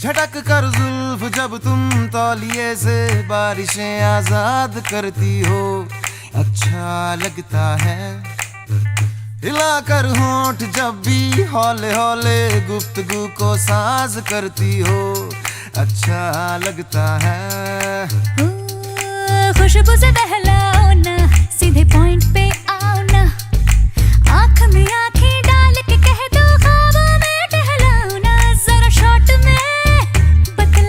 झटक कर जुल्फ जब तुम तौलिए से बारिशें आजाद करती हो, अच्छा लगता है। हिलाकर होंठ जब भी हौले हौले गुफ्तगू को साज करती हो, अच्छा लगता है। खुशबू से बहलाओ ना, सीधे पॉइंट पे